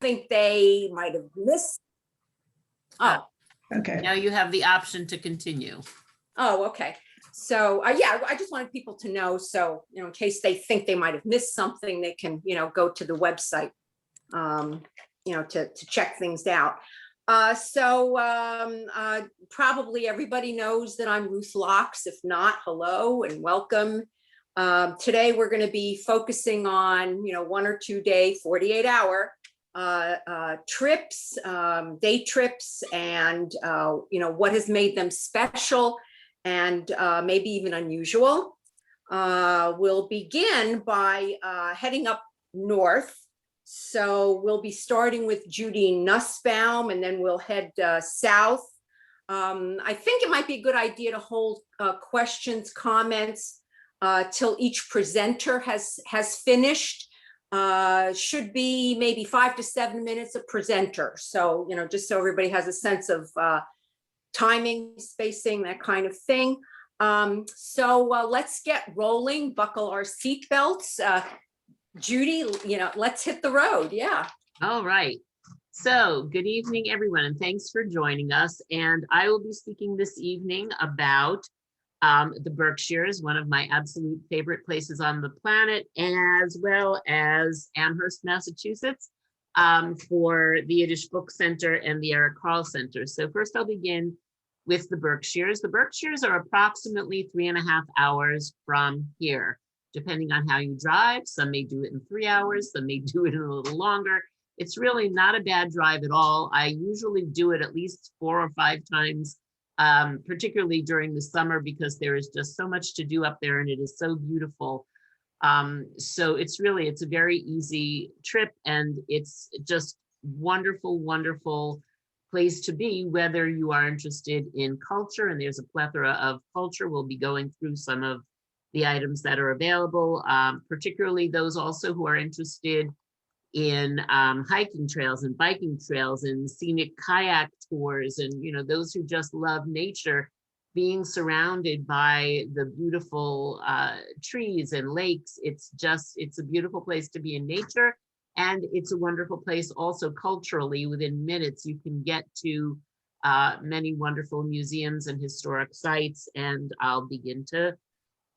think they might have missed. Oh, Okay. Now you have the option to continue. oh, okay. So yeah, I just wanted people to know. So, in case they think they might have missed something, they can, go to the website, to check things out. Probably everybody knows that I'm Ruth Locks. If not, hello and welcome. Today we're going to be focusing on, 1 or 2 day, 48-hour trips, day trips, and what has made them special and maybe even unusual. We'll begin by heading up north. So we'll be starting with Judy Nussbaum, and then we'll head south. I think it might be a good idea to hold questions, comments till each presenter has finished. Should be maybe 5 to 7 minutes a presenter. So, just so everybody has a sense of timing, spacing, that kind of thing. Let's get rolling, buckle our seatbelts. Judy, let's hit the road. Yeah. All right. So good evening, everyone, and thanks for joining us. And I will be speaking this evening about the Berkshires, one of my absolute favorite places on the planet, as well as Amherst, Massachusetts, for the Yiddish Book Center and the Eric Carle Center. So first I'll begin with the Berkshires. The Berkshires are approximately 3.5 hours from here, depending on how you drive. Some may do it in 3 hours, some may do it in a little longer. It's really not a bad drive at all. I usually do it at least 4 or 5 times, particularly during the summer, because there is just so much to do up there and it is so beautiful. So it's a very easy trip, and it's just wonderful, wonderful place to be, whether you are interested in culture, and there's a plethora of culture. We'll be going through some of the items that are available, particularly those also who are interested in hiking trails and biking trails and scenic kayak tours, and those who just love nature, being surrounded by the beautiful trees and lakes. It's a beautiful place to be in nature, and it's a wonderful place also culturally. Within minutes you can get to many wonderful museums and historic sites, and I'll begin to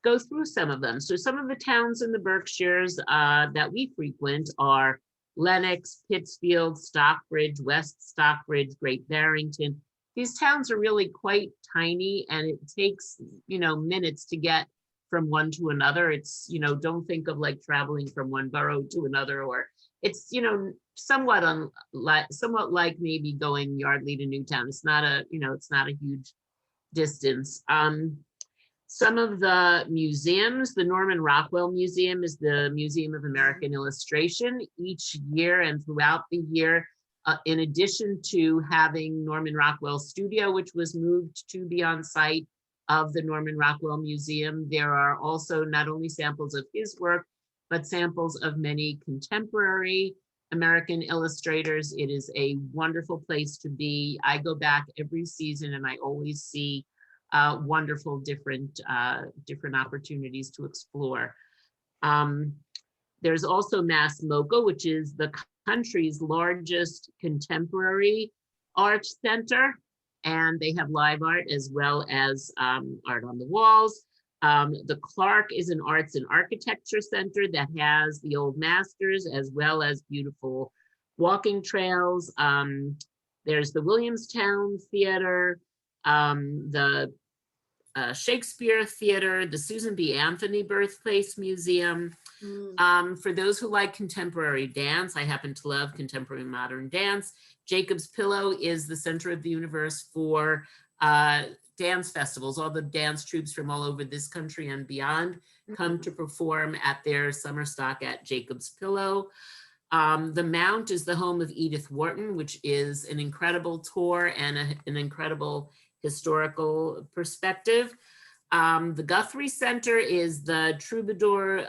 go through some of them. So some of the towns in the Berkshires that we frequent are Lenox, Pittsfield, Stockbridge, West Stockbridge, Great Barrington. These towns are really quite tiny, and it takes, minutes to get from one to another. It's, don't think of like traveling from one borough to another, or it's, somewhat like maybe going Yardley to Newtown. It's not a huge distance. Some of the museums, the Norman Rockwell Museum is the Museum of American Illustration. Each year and throughout the year, in addition to having Norman Rockwell's studio, which was moved to be on site of the Norman Rockwell Museum, there are also not only samples of his work, but samples of many contemporary American illustrators. It is a wonderful place to be. I go back every season and I always see wonderful different opportunities to explore. There's also Mass MoCA, which is the country's largest contemporary art center, and they have live art as well as art on the walls. The Clark is an arts and architecture center that has the old masters as well as beautiful walking trails. There's the Williamstown Theater, the Shakespeare Theater, the Susan B. Anthony Birthplace Museum. For those who like contemporary dance, I happen to love contemporary modern dance. Jacob's Pillow is the center of the universe for dance festivals. All the dance troupes from all over this country and beyond come to perform at their summer stock at Jacob's Pillow. The Mount is the home of Edith Wharton, which is an incredible tour and an incredible historical perspective. The Guthrie Center is the Troubadour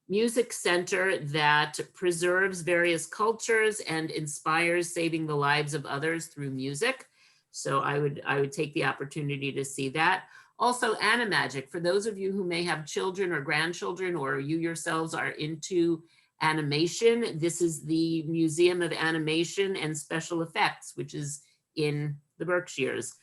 music center that preserves various cultures and inspires saving the lives of others through music. So I would take the opportunity to see that. Also, Animagic, for those of you who may have children or grandchildren, or you yourselves are into animation. This is the Museum of Animation and Special Effects, which is in the Berkshires.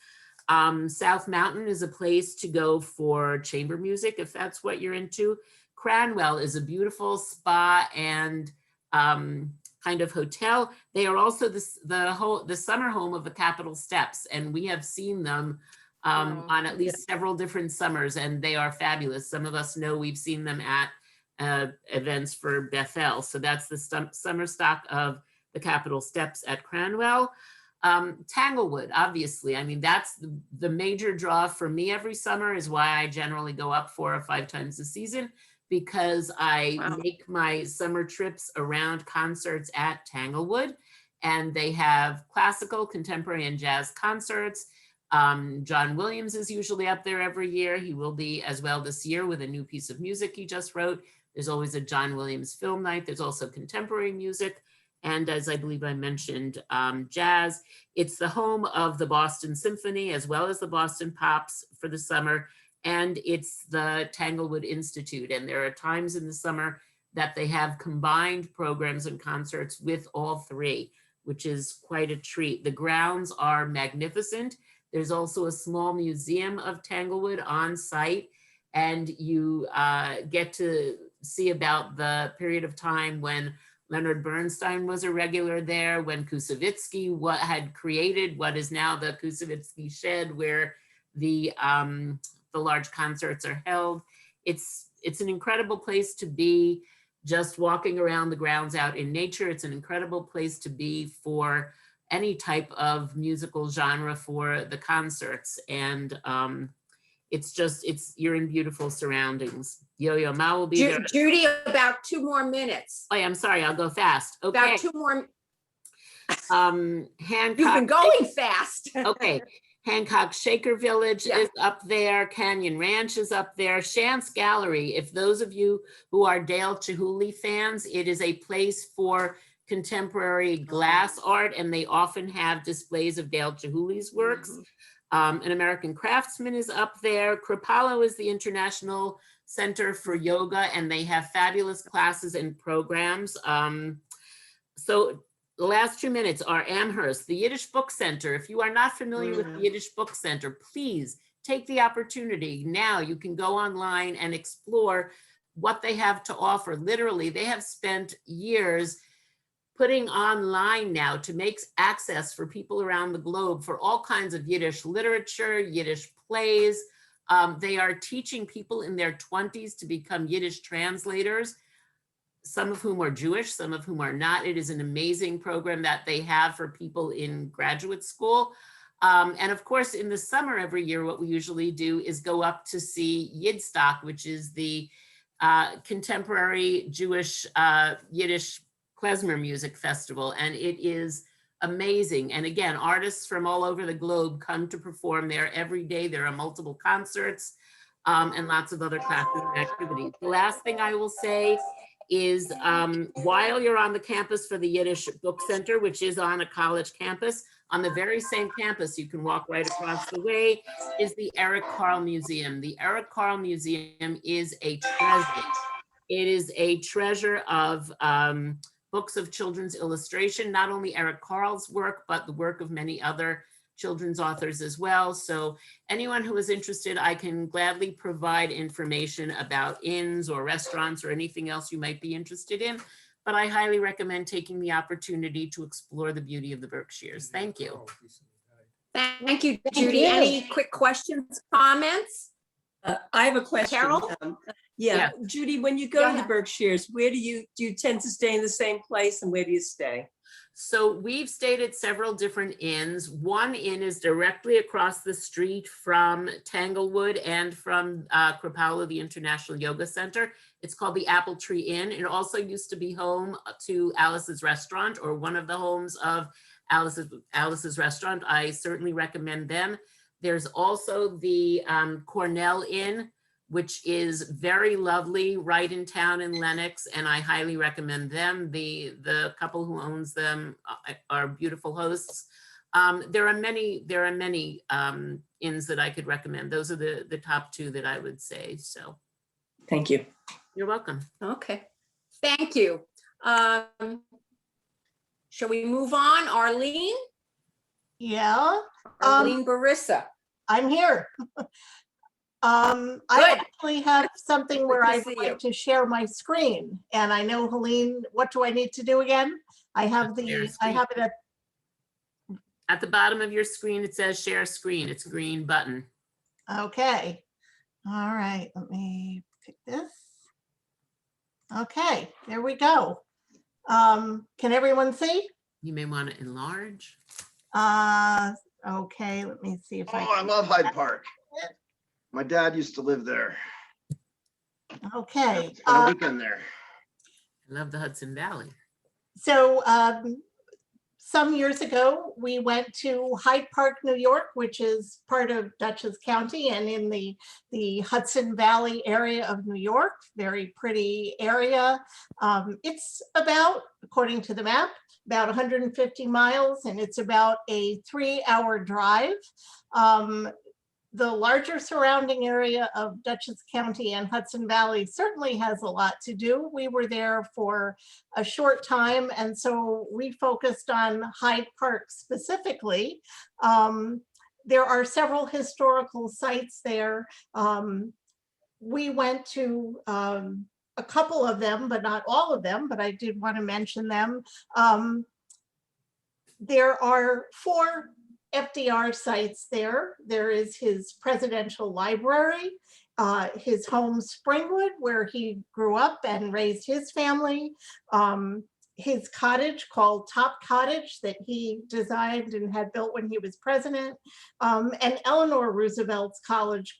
South Mountain is a place to go for chamber music, if that's what you're into. Cranwell is a beautiful spa and kind of hotel. They are also the summer home of the Capitol Steps, and we have seen them on at least several different summers, and they are fabulous. Some of us know we've seen them at events for Bethel. So that's the summer stock of the Capitol Steps at Cranwell. Tanglewood, obviously, I mean, that's the major draw for me every summer, is why I generally go up 4 or 5 times a season, because I make my summer trips around concerts at Tanglewood, and they have classical, contemporary, and jazz concerts. John Williams is usually up there every year. He will be as well this year with a new piece of music he just wrote. There's always a John Williams film night. There's also contemporary music. And as I believe I mentioned, jazz. It's the home of the Boston Symphony as well as the Boston Pops for the summer. And it's the Tanglewood Institute. And there are times in the summer that they have combined programs and concerts with all 3, which is quite a treat. The grounds are magnificent. There's also a small museum of Tanglewood on site, and you get to see about the period of time when Leonard Bernstein was a regular there, when Kusevitsky had created what is now the Kusevitsky Shed, where the large concerts are held. It's an incredible place to be, just walking around the grounds out in nature. It's an incredible place to be for any type of musical genre for the concerts. And you're in beautiful surroundings. Yo-Yo Ma will be there. Judy, about 2 more minutes. Oh, yeah, I'm sorry, I'll go fast. Okay. About 2 more. Hancock. You've been going fast. Okay. Hancock Shaker Village is up there. Canyon Ranch is up there. Chance Gallery, if those of you who are Dale Chihuly fans, it is a place for contemporary glass art, and they often have displays of Dale Chihuly's works. An American Craftsman is up there. Kripalu is the International Center for Yoga, and they have fabulous classes and programs. So the last 2 minutes are Amherst, the Yiddish Book Center. If you are not familiar with the Yiddish Book Center, please take the opportunity. Now you can go online and explore what they have to offer. Literally, they have spent years putting online now to make access for people around the globe for all kinds of Yiddish literature, Yiddish plays. They are teaching people in their 20s to become Yiddish translators, some of whom are Jewish, some of whom are not. It is an amazing program that they have for people in graduate school. And of course, in the summer every year, what we usually do is go up to see Yidstock, which is the contemporary Jewish Yiddish klezmer music festival, and it is amazing. And again, artists from all over the globe come to perform there every day. There are multiple concerts and lots of other classes and activities. The last thing I will say is while you're on the campus for the Yiddish Book Center, which is on a college campus, on the very same campus, you can walk right across the way, is the Eric Carle Museum. The Eric Carle Museum is a treasure. It is a treasure of books of children's illustration, not only Eric Carle's work, but the work of many other children's authors as well. So anyone who is interested, I can gladly provide information about inns or restaurants or anything else you might be interested in. But I highly recommend taking the opportunity to explore the beauty of the Berkshires. Thank you. Thank you, Judy. Any quick questions, comments? I have a question. Carol? Yeah, Judy, when you go to the Berkshires, where do you tend to stay in the same place, and where do you stay? So we've stayed at several different inns. One inn is directly across the street from Tanglewood and from Kripalu, the International Yoga Center. It's called the Apple Tree Inn. It also used to be home to Alice's Restaurant, or one of the homes of Alice's Restaurant. I certainly recommend them. There's also the Cornell Inn, which is very lovely, right in town in Lenox, and I highly recommend them. The couple who owns them are beautiful hosts. There are many inns that I could recommend. Those are the top 2 that I would say. So, thank you. You're welcome. Okay, thank you. Shall we move on? Arlene? Yeah, Arlene Barissa. I'm here. I Good. actually have something where Good to I would see like you. to share my screen. And I know, Helene, what do I need to do again? I have Share I screen. have it at, At the bottom of your screen, it says share screen. It's a green button. okay. All right, let me pick this. Okay, there we go. Can everyone see? You may want to enlarge. Okay, let me see if Oh, I I love Hyde Park. My dad used to live there. okay. Spent a weekend there. I love the Hudson Valley. So some years ago, we went to Hyde Park, New York, which is part of Dutchess County and in the Hudson Valley area of New York. Very pretty area. It's about, according to the map, about 150 miles, and it's about a 3-hour drive. The larger surrounding area of Dutchess County and Hudson Valley certainly has a lot to do. We were there for a short time, and so we focused on Hyde Park specifically. There are several historical sites there. We went to a couple of them, but not all of them, but I did want to mention them. There are 4 FDR sites there. There is his presidential library, his home Springwood, where he grew up and raised his family, his cottage called Top Cottage that he designed and had built when he was president, and Eleanor Roosevelt's cottage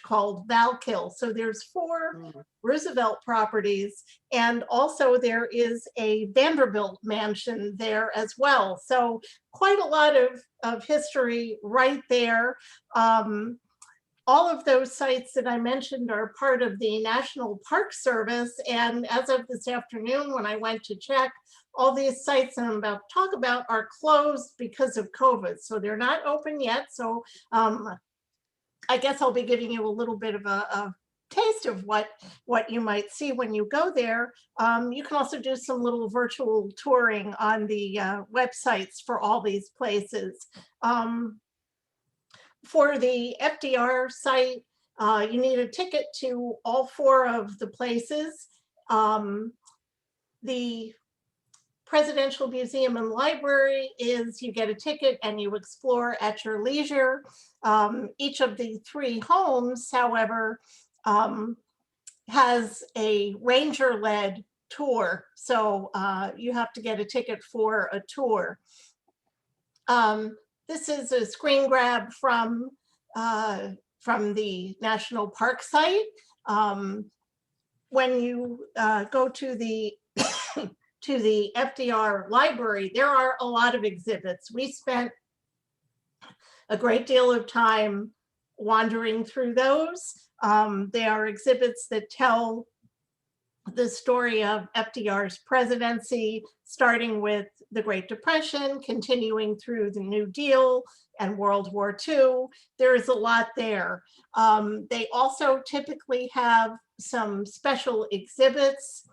called Valkill. So there's 4 Roosevelt properties, and also there is a Vanderbilt mansion there as well. So quite a lot of history right there. All of those sites that I mentioned are part of the National Park Service. And as of this afternoon, when I went to check, all these sites that I'm about to talk about are closed because of COVID. So they're not open yet. So I guess I'll be giving you a little bit of a taste of what you might see when you go there. You can also do some little virtual touring on the websites for all these places. For the FDR site, you need a ticket to all 4 of the places. The Presidential Museum and Library is you get a ticket and you explore at your leisure. Each of the 3 homes, however, has a ranger-led tour. So you have to get a ticket for a tour. This is a screen grab from the National Park site. When you go to the to the FDR library, there are a lot of exhibits. We spent a great deal of time wandering through those. They are exhibits that tell the story of FDR's presidency, starting with the Great Depression, continuing through the New Deal and World War II. There is a lot there. They also typically have some special exhibits.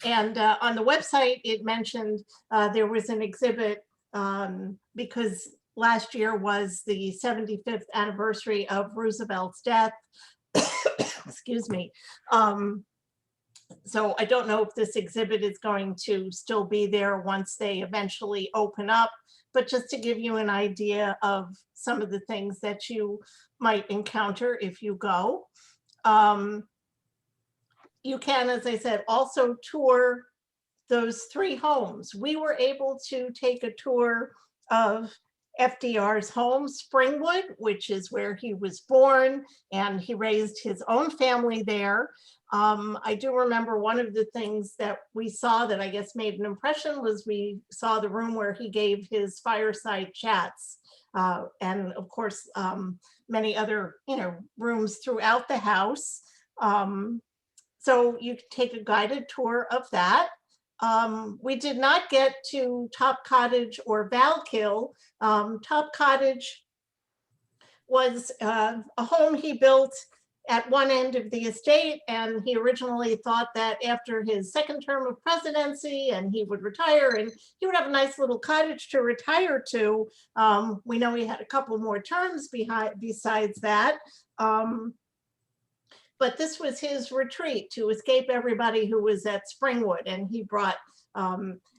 And on the website, it mentioned there was an exhibit because last year was the 75th anniversary of Roosevelt's death. Excuse me. So I don't know if this exhibit is going to still be there once they eventually open up, but just to give you an idea of some of the things that you might encounter if you go. You can, as I said, also tour those 3 homes. We were able to take a tour of FDR's home, Springwood, which is where he was born, and he raised his own family there. I do remember one of the things that we saw that I guess made an impression was we saw the room where he gave his fireside chats. And of course, many other rooms throughout the house. So you can take a guided tour of that. We did not get to Top Cottage or Valkill. Top Cottage was a home he built at one end of the estate, and he originally thought that after his second term of presidency and he would retire and he would have a nice little cottage to retire to. We know he had a couple more terms besides that. But this was his retreat to escape everybody who was at Springwood, and he brought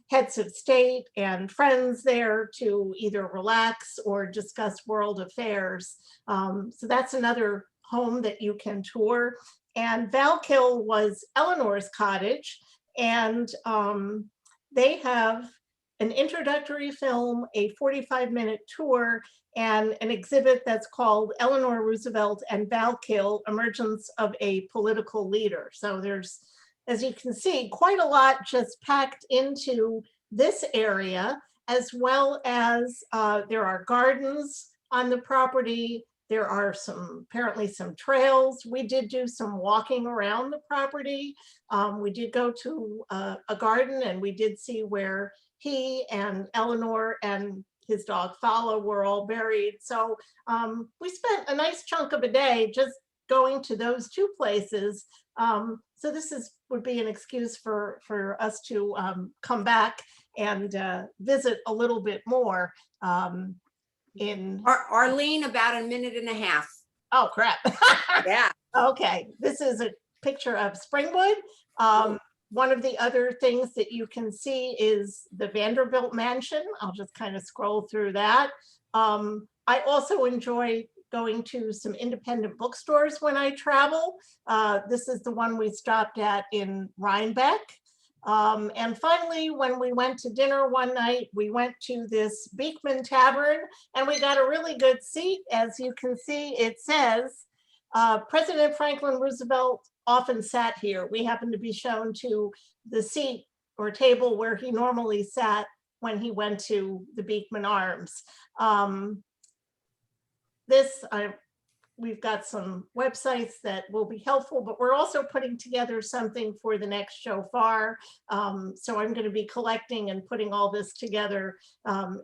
heads of state and friends there to either relax or discuss world affairs. So that's another home that you can tour. And Valkill was Eleanor's cottage, and they have an introductory film, a 45-minute tour, and an exhibit that's called Eleanor Roosevelt and Valkill, Emergence of a Political Leader. So there's, as you can see, quite a lot just packed into this area, as well as there are gardens on the property. There are apparently some trails. We did do some walking around the property. We did go to a garden, and we did see where he and Eleanor and his dog Fala were all buried. So we spent a nice chunk of a day just going to those two places. So this would be an excuse for us to come back and visit a little bit more. Arlene, about a minute and a half. Oh, crap. Yeah. Okay, this is a picture of Springwood. One of the other things that you can see is the Vanderbilt Mansion. I'll just kind of scroll through that. I also enjoy going to some independent bookstores when I travel. This is the one we stopped at in Rhinebeck. And finally, when we went to dinner one night, we went to this Beekman Tavern, and we got a really good seat. As you can see, it says, President Franklin Roosevelt often sat here. We happened to be shown to the seat or table where he normally sat when he went to the Beekman Arms. We've got some websites that will be helpful, but we're also putting together something for the next shofar. So I'm going to be collecting and putting all this together,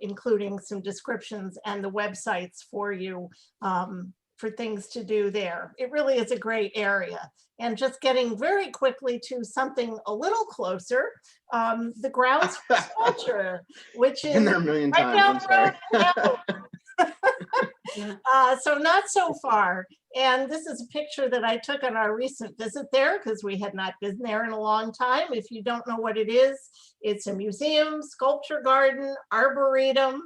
including some descriptions and the websites for you for things to do there. It really is a great area. And just getting very quickly to something a little closer, the grounds for sculpture, which is Been there a million right down times, the I'm road. sorry. So not so far. And this is a picture that I took on our recent visit there, because we had not been there in a long time. If you don't know what it is, it's a museum, sculpture garden, arboretum,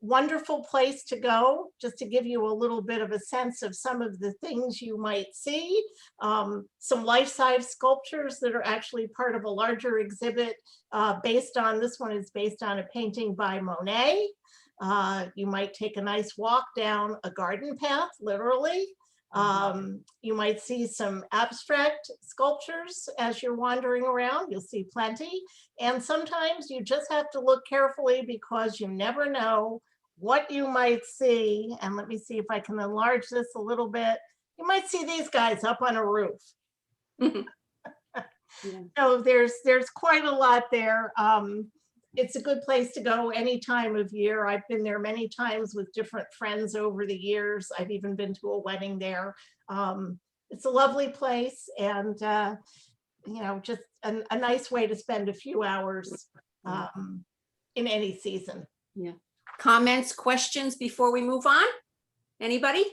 wonderful place to go, just to give you a little bit of a sense of some of the things you might see. Some life-size sculptures that are actually part of a larger exhibit this one is based on a painting by Monet. You might take a nice walk down a garden path, literally. You might see some abstract sculptures as you're wandering around. You'll see plenty. And sometimes you just have to look carefully, because you never know what you might see. And let me see if I can enlarge this a little bit. You might see these guys up on a roof. So there's quite a lot there. It's a good place to go any time of year. I've been there many times with different friends over the years. I've even been to a wedding there. It's a lovely place, and just a nice way to spend a few hours in any season. Yeah. Comments, questions before we move on? Anybody?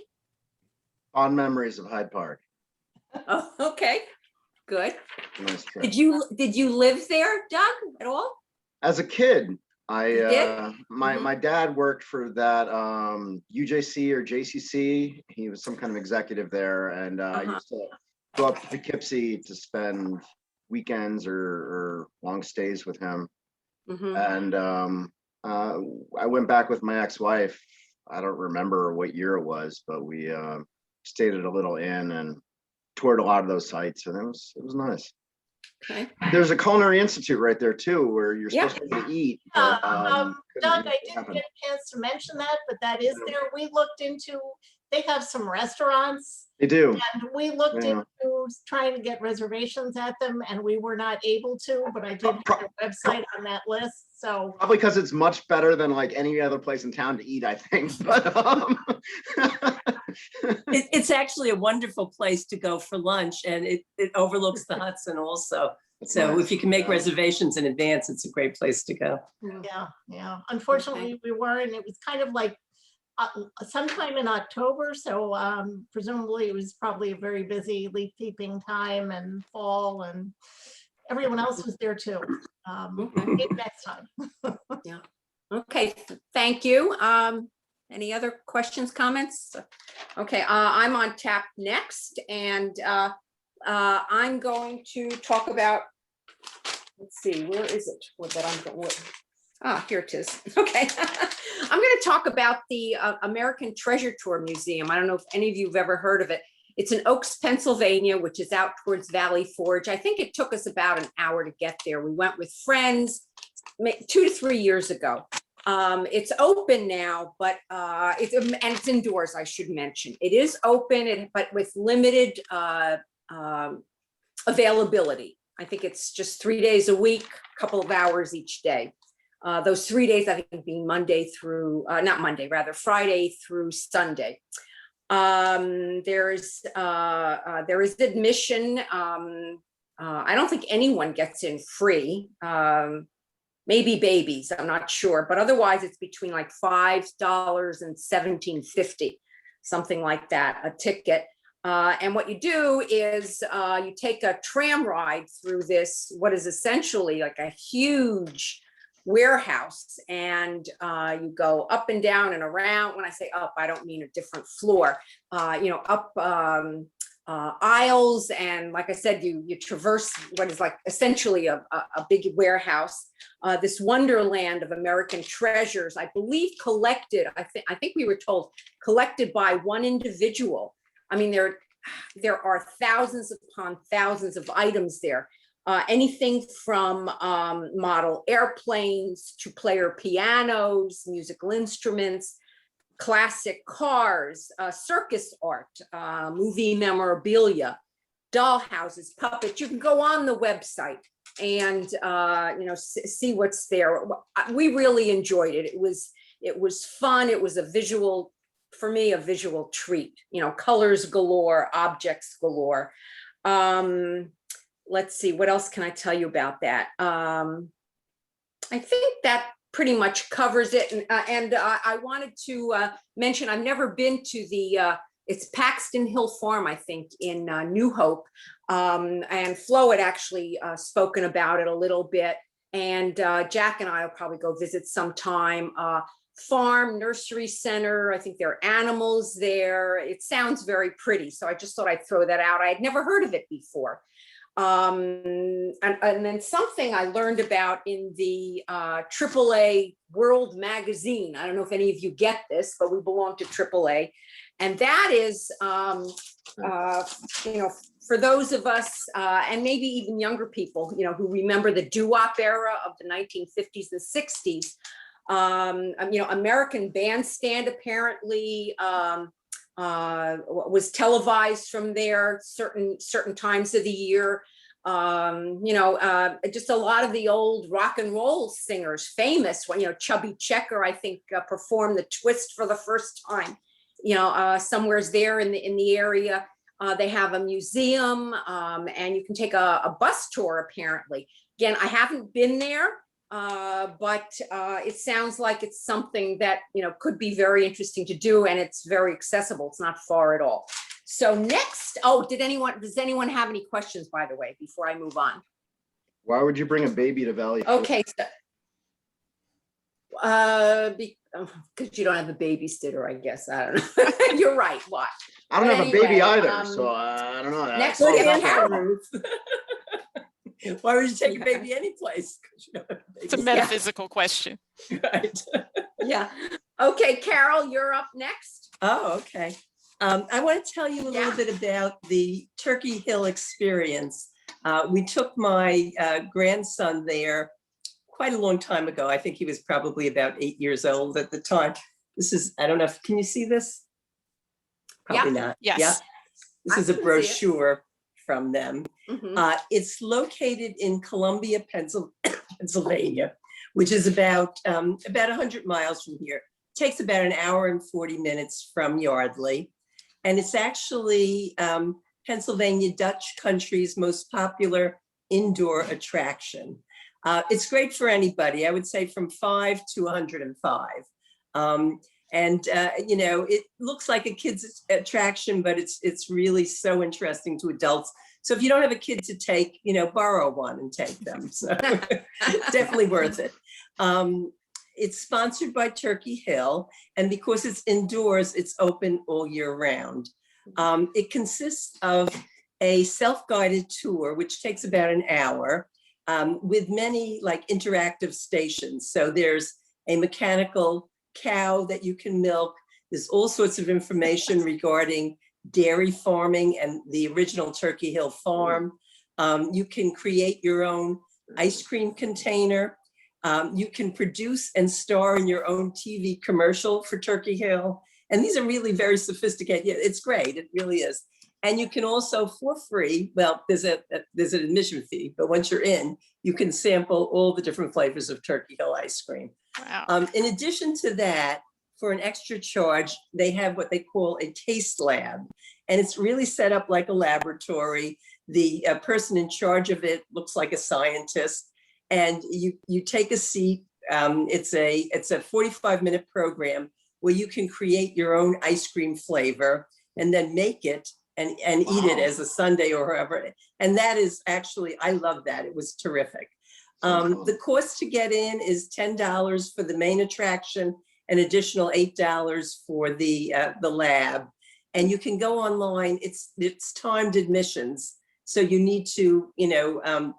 Fond memories of Hyde Park. Oh, okay, good. Nice trip. Did you live there, Doug, at all? As a kid, You did? my dad worked for that UJC or JCC. He was some kind of executive there, and I used to go up to Poughkeepsie to spend weekends or long stays with him. And I went back with my ex-wife. I don't remember what year it was, but we stayed at a little inn and toured a lot of those sites, and it was nice. Okay. There's a culinary institute right there too, where you're supposed to eat. Doug, couldn't I eat. didn't get a chance to mention that, but that is there. We looked into, they have some restaurants, They do. and we looked Yeah. into trying to get reservations at them, and we were not able to, but I did have their website on that list. So Probably because it's much better than like any other place in town to eat, I think. But It's actually a wonderful place to go for lunch, and it overlooks the Hudson also. That's So nice. if you can make Yeah. reservations in advance, it's a great place to go. Yeah. Unfortunately, we were, and it was kind of like sometime in October. So presumably it was probably a very busy leaf peeping time and fall, and everyone else was there too. Maybe next time. Okay, thank you. Any other questions, comments? Okay, I'm on tap next, and I'm going to talk about, let's see, where is it? Here it is. Okay. I'm going to talk about the American Treasure Tour Museum. I don't know if any of you have ever heard of it. It's in Oaks, Pennsylvania, which is out towards Valley Forge. I think it took us about an hour to get there. We went with friends 2 to 3 years ago. It's open now, but it's indoors, I should mention. It is open, but with limited availability. I think it's just 3 days a week, a couple of hours each day. Those 3 days, I think, being Friday through Sunday. There is admission. I don't think anyone gets in free. Maybe babies, I'm not sure, but otherwise it's between like $5 and $17.50, something like that, a ticket. And what you do is you take a tram ride through this, what is essentially like a huge warehouse, and you go up and down and around. When I say up, I don't mean a different floor, up aisles, and like I said, you traverse what is like essentially a big warehouse, this wonderland of American treasures, I believe collected, I think we were told collected by one individual. I mean, there are thousands upon thousands of items there. Anything from model airplanes to player pianos, musical instruments, classic cars, circus art, movie memorabilia, doll houses, puppets. You can go on the website and see what's there. We really enjoyed it. It was fun. It was for me, a visual treat. Colors galore, objects galore. Let's see, what else can I tell you about that? I think that pretty much covers it. And I wanted to mention, I've never been to it's Paxton Hill Farm, I think, in New Hope. And Flo had actually spoken about it a little bit. And Jack and I will probably go visit sometime. Farm, nursery center, I think there are animals there. It sounds very pretty. So I just thought I'd throw that out. I had never heard of it before. And then something I learned about in the AAA World magazine. I don't know if any of you get this, but we belong to AAA. And that is, for those of us, and maybe even younger people, who remember the doo-wop era of the 1950s and 60s, American Bandstand apparently was televised from there certain times of the year. Just a lot of the old rock and roll singers, famous, Chubby Checker, I think, performed the twist for the first time, somewhere's there in the area. They have a museum, and you can take a bus tour, apparently. Again, I haven't been there, but it sounds like it's something that, could be very interesting to do, and it's very accessible. It's not far at all. So next, does anyone have any questions, by the way, before I move on? Why would you bring a baby to Valley Forge? Okay. Because you don't have a babysitter, I guess. I don't know. You're right. What? I don't have a baby anyway, either, so I don't know that. Next, we have Carol. Why would you take a baby any place? It's a metaphysical question. Right. Yeah. Okay, Carol, you're up next. Oh, okay. I want to tell you a little bit about the Turkey Hill experience. We took my grandson there quite a long time ago. I think he was probably about 8 years old at the time. This is, I don't know, can you see this? Probably not. Yes. Yeah. This is a brochure from them. Mhm. It's located in Columbia, Pennsylvania, which is about 100 miles from here. Takes about an hour and 40 minutes from Yardley. And it's actually Pennsylvania Dutch country's most popular indoor attraction. It's great for anybody, I would say from 5 to 105. You know, it looks like a kid's attraction, but it's really so interesting to adults. So if you don't have a kid to take, you know, borrow one and take them. So definitely worth it. It's sponsored by Turkey Hill, and because it's indoors, it's open all year round. It consists of a self-guided tour, which takes about an hour, with many like interactive stations. So there's a mechanical cow that you can milk. There's all sorts of information regarding dairy farming and the original Turkey Hill farm. You can create your own ice cream container. You can produce and star in your own TV commercial for Turkey Hill. And these are really very sophisticated. Yeah, it's great, it really is. And you can also, for free, well, there's an admission fee, but once you're in, you can sample all the different flavors of Turkey Hill ice cream. Wow. In addition to that, for an extra charge, they have what they call a taste lab. And it's really set up like a laboratory. The person in charge of it looks like a scientist. And you take a seat. It's a 45-minute program where you can create your own ice cream flavor and then make it and eat it as a sundae or however. And that is actually, I love that. It was terrific. The cost to get in is $10 for the main attraction, an additional $8 for the lab. And you can go online. It's timed admissions. So you need to, you know,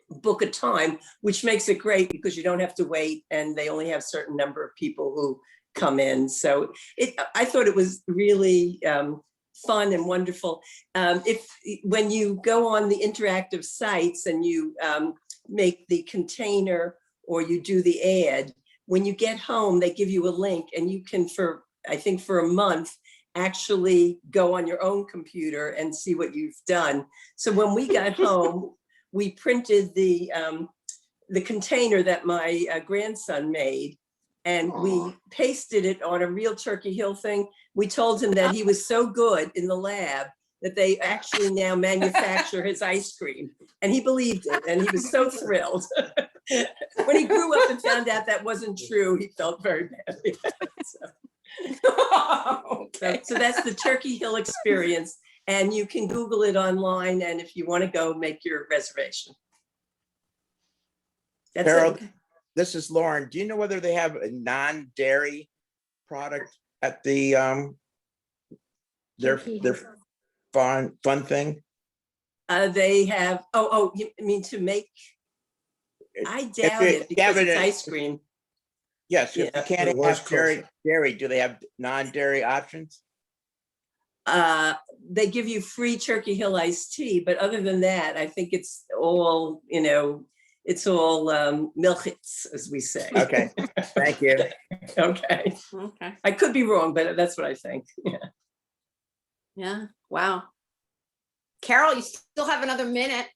book a time, which makes it great because you don't have to wait and they only have a certain number of people who come in. So I thought it was really fun and wonderful. When you go on the interactive sites and you make the container or you do the ad, when you get home, they give you a link and you can, I think for a month, actually go on your own computer and see what you've done. So when we got home, we printed the container that my grandson made, and we pasted it on a real Turkey Hill thing. We told him that he was so good in the lab that they actually now manufacture his ice cream. And he believed it, and he was so thrilled. When he grew up and found out that wasn't true, he felt very badly. So that's the Turkey Hill experience. And you can Google it online. And if you want to go, make your reservation. That's Carol, it. this is Lauren. Do you know whether they have a non-dairy product at the their fun thing? They have, you mean to make? I doubt it because it's ice cream. Yes, if Yeah. you can't have dairy, do they have non-dairy options? They give you free Turkey Hill iced tea, but other than that, I think it's all, you know, it's all milchits, as we say. Okay, thank you. Okay. Okay. I could be wrong, but that's what I think. Yeah. Yeah. Wow. Carol, you still have another minute.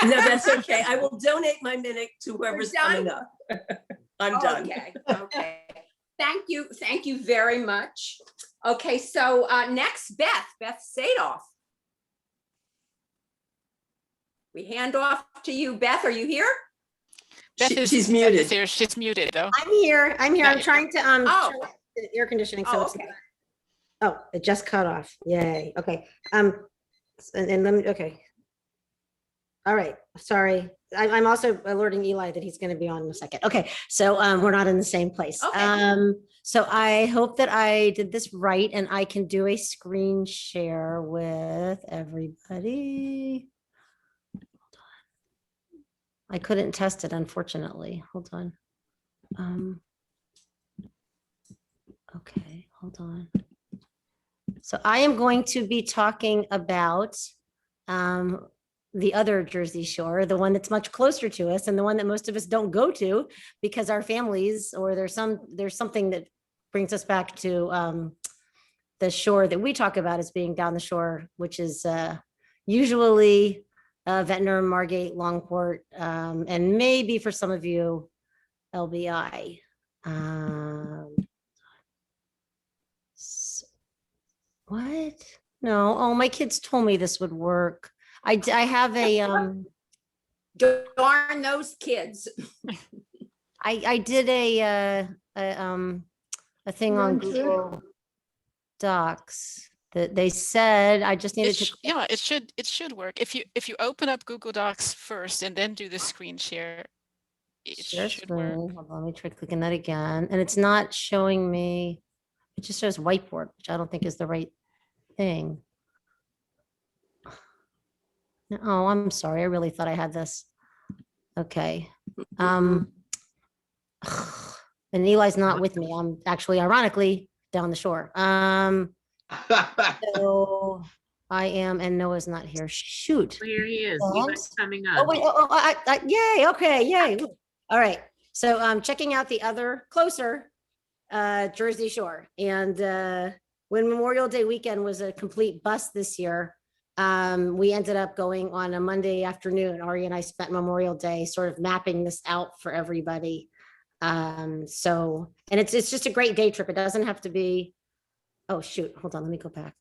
No, that's okay. I will donate my minute to whoever's coming up. I'm done. Okay. Okay. Thank you. Thank you very much. Okay. So next, Beth Sadoff. We hand off to you. Beth, are you here? She's muted. There, she's muted though. I'm here. I'm There I'm you trying to Oh. turn off the air conditioning. So Oh, it's okay. oh, it just cut off. Yay. Okay. And let me. Okay. All right. Sorry. I'm also alerting Eli that he's going to be on in a second. Okay. So we're not in the same place. Okay. So I hope that I did this right and I can do a screen share with everybody. I couldn't test it, unfortunately. Hold on. Okay, hold on. So I am going to be talking about the other Jersey Shore, the one that's much closer to us and the one that most of us don't go to because our families, or there's something that brings us back to the shore that we talk about as being down the shore, which is usually Ventnor, Margate, Longport, and maybe for some of you, LBI. So, What? No, oh, my kids told me this would work. I have a, Darn those kids. I did a thing on Run through. Google Docs that they said I just needed to. Yeah, it should work. If you open up Google Docs first and then do the screen share, it Share should work. screen. Hold on, let me try clicking that again. And it's not showing me, it just shows whiteboard, which I don't think is the right thing. Oh, I'm sorry. I really thought I had this. Okay. And Eli's not with me. I'm actually ironically down the shore. So I am, and Noah's not here. Shoot. Here he is. Thanks. Eli's coming Oh, up. wait, yay, okay, yay. All right, so I'm checking out the other closer Jersey Shore. And when Memorial Day weekend was a complete bust this year, we ended up going on a Monday afternoon. Ari and I spent Memorial Day sort of mapping this out for everybody. So, and it's just a great day trip. It doesn't have to be, oh shoot, hold on, let me go back.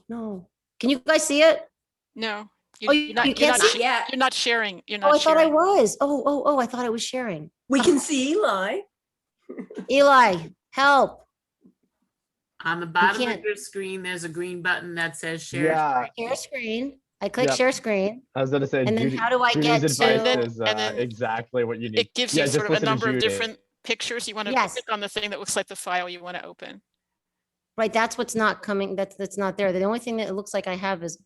No. Can you guys see it? No. Oh, you can't see it yet. You're not sharing. You're Oh, not I thought I sharing. was. Oh, I thought I was sharing. We can see Eli. Eli, help. On the bottom of can't- your screen, there's a green button that says share. Yeah, Share screen. I click Yep. share screen. I was gonna say. And then Judy- how do I Judy's get to- advice is And then exactly what you need. It gives Yeah, you just sort of a listen to number of Judy. different pictures. You want to Yes. click on the thing that looks like the file you want to open. Right, that's what's not coming, that's not there. The only thing that it looks like I have is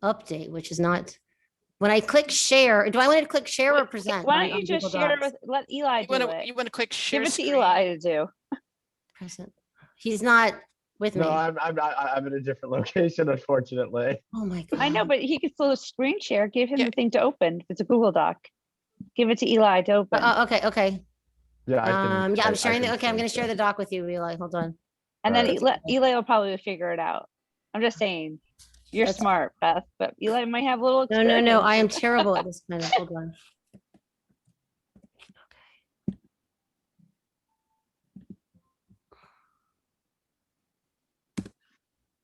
update, which is not, when I click share, do I want to click share or present? Why on- don't you on just Google share Docs? with, let Eli You do want to it. click share Give it to screen. Eli to do. Present. He's not with me. No, I'm in a different location, unfortunately. Oh my God. I know, but he can still screen share. Give him Yeah. the thing to open. If it's a Google Doc, give it to Eli to open. Okay. Yeah, Yeah, I I'm sharing can it. Okay, I'm gonna screen share the doc with you, Eli. Hold on. And then Alright. Eli will probably figure it out. I'm just saying, you're That's- smart, Beth, but Eli might have a little No, experience. I am terrible at this kind of, hold on.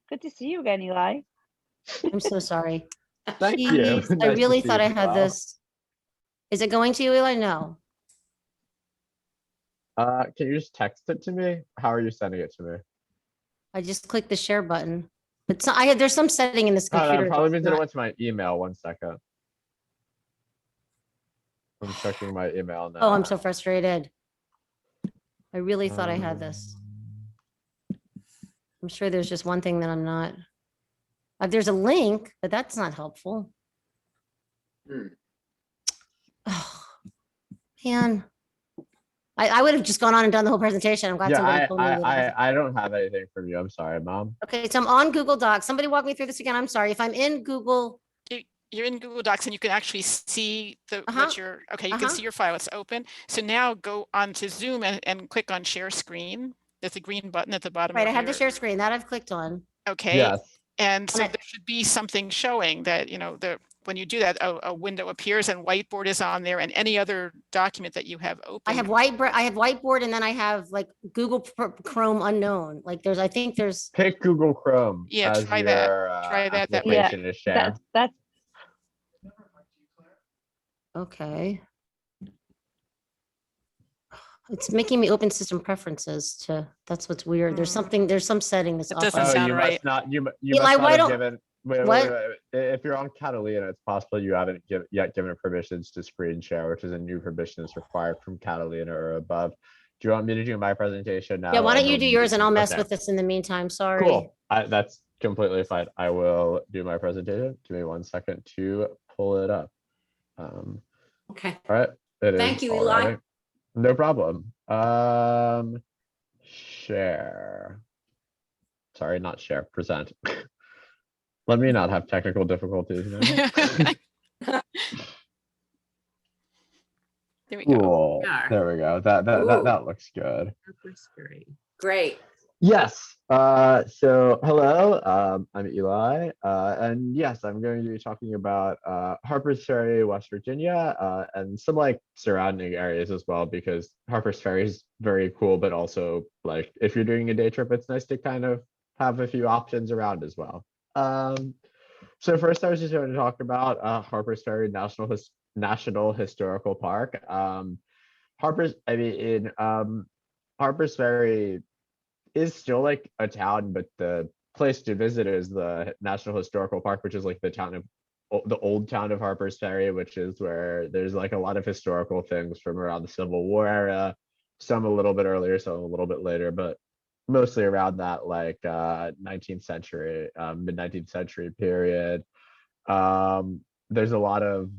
Good to see you again, Eli. I'm so sorry. Thank you. Jeez, I Nice to really see thought you I as had well. this. Is it going to you, Eli? No. Can you just text it to me? How are you sending it to me? I just clicked the share button. But there's some setting in this Oh, computer. that probably that's means that it not- went to my email. 1 second. I'm checking my email now. Oh, I'm so frustrated. I really thought I had this. I'm sure there's just one thing that I'm not. There's a link, but that's not helpful. Hmm. Oh, man. I would have just gone on and done the whole presentation. I'm glad Yeah, somebody told me. that. I don't have anything from you. I'm sorry, Mom. Okay, so I'm on Google Docs. Somebody walk me through this again. I'm sorry. If I'm in Google, You're in Google Docs and you can actually see Uh-huh. what you're, okay, you can Uh-huh. see your file, it's open. So now go on to Zoom and click on share screen. There's a green button at the bottom. right, I of have the your- share screen that I've clicked on. Okay, Yes. and so And I- there should be something showing that, when you do that, a window appears and whiteboard is on there and any other document that you have open. I have whiteboard and then I have like Google Chrome unknown. Like I think there's, Pick Google Chrome. Yeah, as try that. your, Try that. That way- application to share. That's okay. It's making me open system preferences that's what's weird. There's some setting that's It off. doesn't on- Oh, sound you right. must not. You Eli, must why not don't- have given. Wait, what? wait. If you're on Catalina, it's possible you haven't yet given permissions to screen share, which is a new permission that's required from Catalina or above. Do you want me to do my presentation now? Yeah, why or don't you will do yours and I'll mess Okay, with this in the meantime. Sorry. Cool. That's completely fine. I will do my presentation. Give me 1 second to pull it up. Okay. All right. It Thank is you, all Eli. right. No problem. Share. Sorry, not share, present. Let me not have technical difficulties now. There we go. Cool. Yeah. There we go. Ooh. That looks good. Harpers Ferry. Great. Yes. So hello. I'm Eli. And yes, I'm going to be talking about Harpers Ferry, West Virginia, and some like surrounding areas as well, because Harpers Ferry is very cool, but also like if you're doing a day trip, it's nice to kind of have a few options around as well. So first, I was just going to talk about Harpers Ferry National Historical Park. Harpers Ferry is still like a town, but the place to visit is the National Historical Park, which is like the old town of Harpers Ferry, which is where there's like a lot of historical things from around the Civil War era, some a little bit earlier, some a little bit later, but mostly around that like 19th century, mid 19th century period. There's a lot of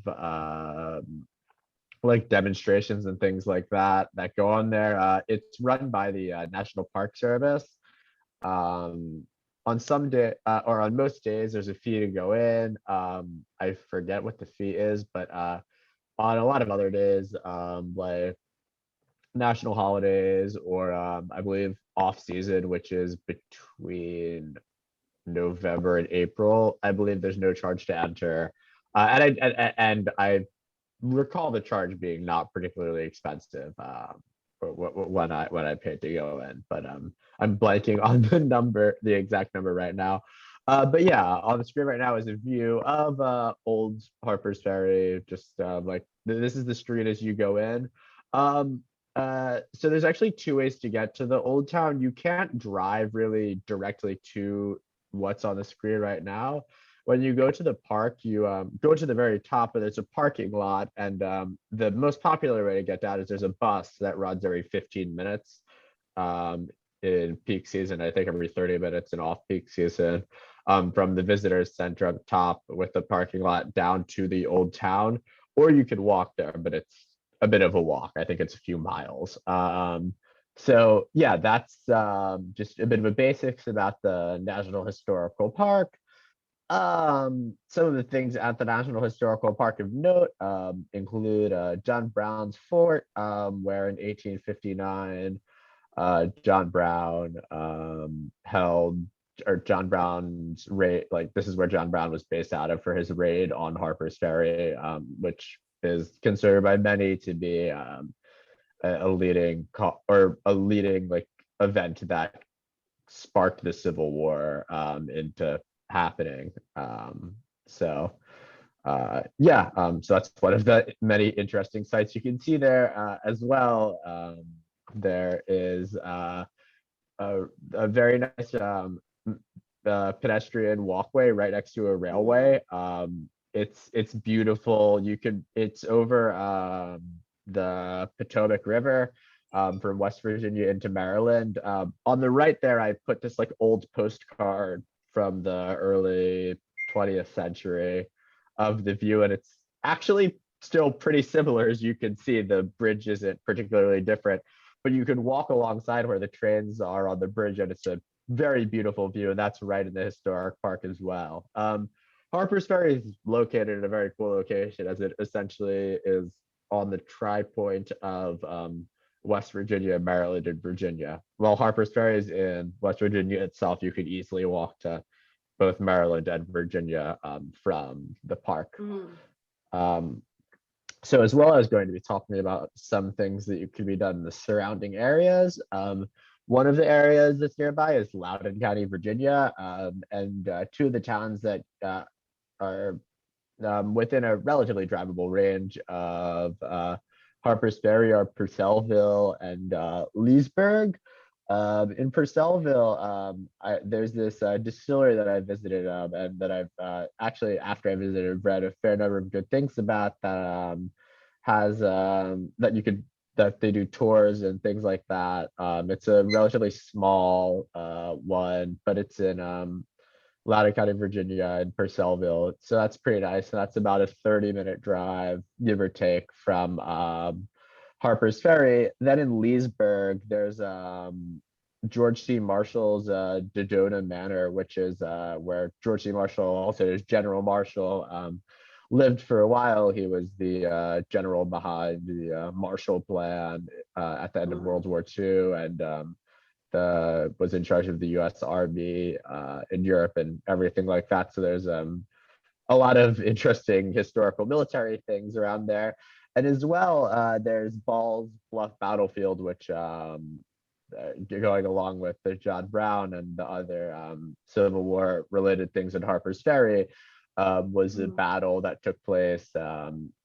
like demonstrations and things like that that go on there. It's run by the National Park Service. On some day or on most days, there's a fee to go in. I forget what the fee is, but on a lot of other days, like national holidays or I believe off season, which is between November and April, I believe there's no charge to enter. And I recall the charge being not particularly expensive when I paid to go in, but I'm blanking on the exact number right now. But yeah, on the screen right now is a view of old Harpers Ferry. Just like this is the street as you go in. So there's actually two ways to get to the old town. You can't drive really directly to what's on the screen right now. When you go to the park, you go to the very top, and there's a parking lot. And the most popular way to get down is there's a bus that runs every 15 minutes in peak season. I think every 30 minutes in off-peak season, from the visitors center up top with the parking lot down to the old town. Or you could walk there, but it's a bit of a walk. I think it's a few miles. So yeah, that's just a bit of a basics about the National Historical Park. Some of the things at the National Historical Park of note include John Brown's Fort, where in 1859 John Brown John Brown's raid, like this is where John Brown was based out of for his raid on Harpers Ferry, which is considered by many to be a leading like event that sparked the Civil War into happening. So that's one of the many interesting sites you can see there as well. There is a very nice pedestrian walkway right next to a railway. It's beautiful. It's over the Potomac River from West Virginia into Maryland. On the right there, I put this like old postcard from the early 20th century of the view, and it's actually still pretty similar. As you can see, the bridge isn't particularly different, but you can walk alongside where the trains are on the bridge, and it's a very beautiful view, and that's right in the historic park as well. Harpers Ferry is located in a very cool location, as it essentially is on the tri-point of West Virginia, Maryland, and Virginia. While Harpers Ferry is in West Virginia itself, you could easily walk to both Maryland and Virginia from the park. So as well as going to be talking about some things that could be done in the surrounding areas. One of the areas that's nearby is Loudoun County, Virginia, and two of the towns that are within a relatively drivable range of Harpers Ferry are Purcellville and Leesburg. In Purcellville, there's this distillery that I visited and that I've actually, after I visited, read a fair number of good things about that has that they do tours and things like that. It's a relatively small one, but it's in Loudoun County, Virginia, and Purcellville. So that's pretty nice. And that's about a 30-minute drive, give or take, from Harpers Ferry. Then in Leesburg, there's George C. Marshall's Dodona Manor, which is where George C. Marshall, also is General Marshall, lived for a while. He was the general behind the Marshall Plan at the end of World War II, and was in charge of the U.S. Army in Europe and everything like that. So there's a lot of interesting historical military things around there. And as well, there's Ball's Bluff Battlefield, which going along with the John Brown and the other Civil War related things in Harper's Ferry, was a battle that took place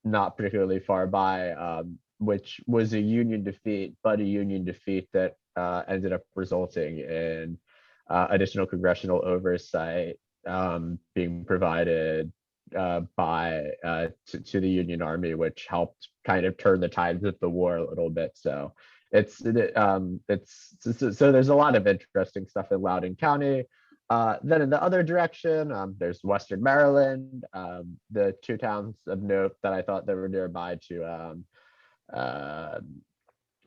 not particularly far by, which was a Union defeat, but a Union defeat that ended up resulting in additional congressional oversight being provided by to the Union Army, which helped kind of turn the tides of the war a little bit. So so there's a lot of interesting stuff in Loudoun County. Then in the other direction, there's Western Maryland. The two towns of note that I thought that were nearby to